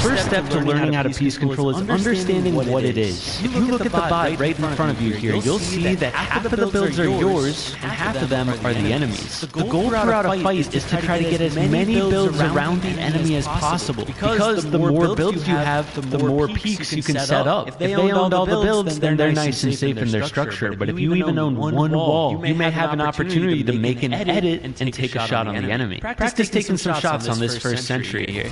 first step to learning how to piece control is understanding what it is. If you look at the bot right in front of you here, you'll see that half of the builds are yours and half of them are the enemy's. The goal throughout a fight is to try to get as many builds around the enemy as possible, because the more builds you have, the more peaks you can set up. If they owned all the builds, then they're nice and safe in their structure, but if you even own one wall, you may have an opportunity to make an edit and take a shot on the enemy. Practice taking some shots on this first sentry here.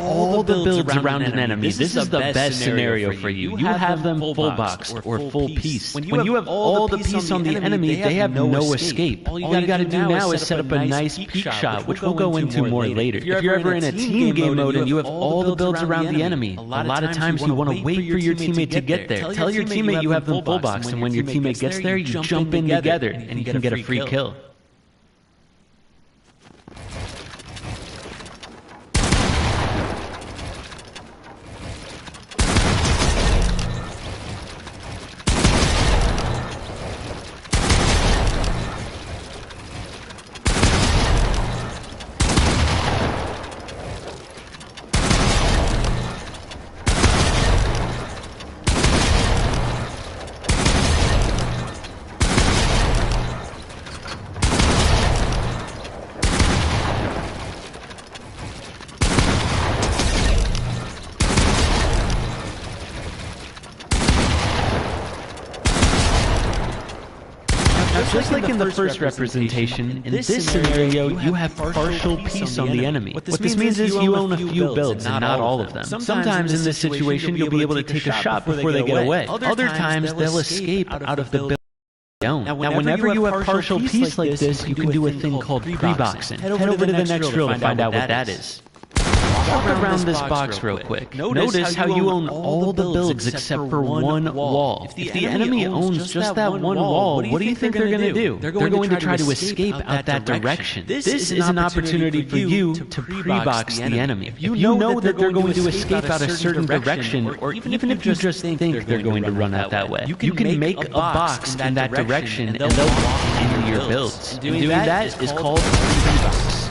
All the builds around an enemy, this is the best scenario for you. You have them full box or full piece. When you have all the piece on the enemy, they have no escape. All you gotta do now is set up a nice peek shot, which we'll go into more later. If you're ever in a team game mode and you have all the builds around the enemy, a lot of times you want to wait for your teammate to get there. Tell your teammate you have them full box, and when your teammate gets there, you jump in together and you can get a free kill. Just like in the first representation, in this scenario, you have partial peace on the enemy. What this means is you own a few builds and not all of them. Sometimes in this situation, you'll be able to take a shot before they get away. Other times, they'll escape out of the build they own. Now, whenever you have partial peace like this, you can do a thing called pre-boxing. Head over to the next reel to find out what that is. Walk around this box real quick. Notice how you own all the builds except for one wall. If the enemy owns just that one wall, what do you think they're going to do? They're going to try to escape out that direction. This is an opportunity for you to pre-box the enemy. If you know that they're going to escape out a certain direction, or even if you just think they're going to run out that way, you can make a box in that direction and they'll walk into your builds. Doing that is called pre-box.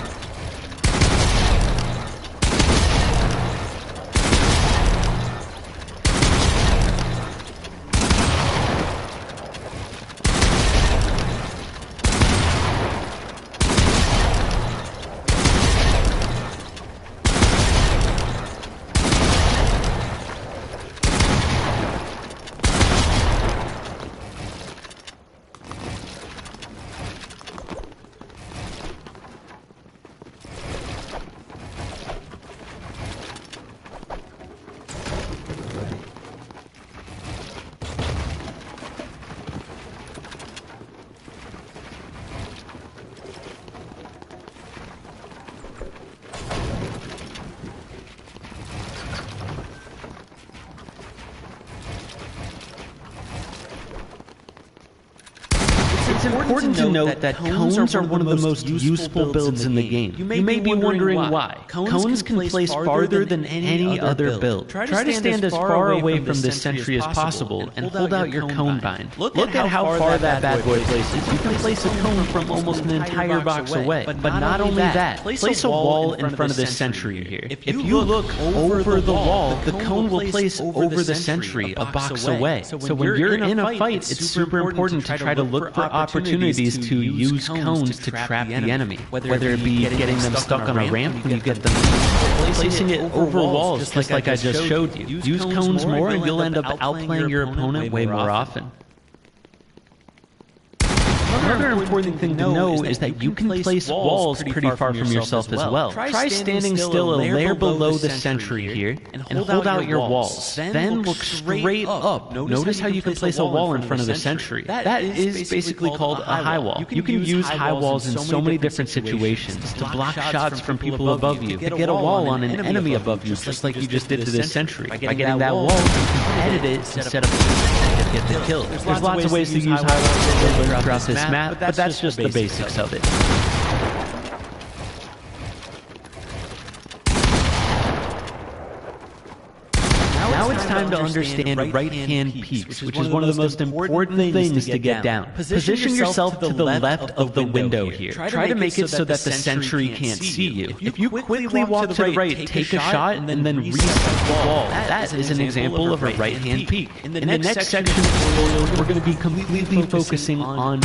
It's important to note that cones are one of the most useful builds in the game. You may be wondering why. Cones can place farther than any other build. Try to stand as far away from this sentry as possible and hold out your cone bind. Look at how far that bad boy places. You can place a cone from almost an entire box away. But not only that, place a wall in front of this sentry here. If you look over the wall, the cone will place over the sentry a box away. So when you're in a fight, it's super important to try to look for opportunities to use cones to trap the enemy. Whether it be getting them stuck on a ramp when you get them, placing it over walls just like I just showed you. Use cones more and you'll end up outplaying your opponent way more often. Another important thing to know is that you can place walls pretty far from yourself as well. Try standing still a layer below the sentry here and hold out your walls. Then look straight up. Notice how you can place a wall in front of the sentry. That is basically called a high wall. You can use high walls in so many different situations to block shots from people above you, to get a wall on an enemy above you, just like you just did to this sentry. By getting that wall, you can edit it to set up get the kill. There's lots of ways to use high walls throughout this map, but that's just the basics of it. Now it's time to understand right-hand peeks, which is one of the most important things to get down. Position yourself to the left of the window here. Try to make it so that the sentry can't see you. If you quickly walk to the right, take a shot, and then reset the wall. That is an example of a right-hand peek. In the next section of the tutorial, we're going to be completely focusing on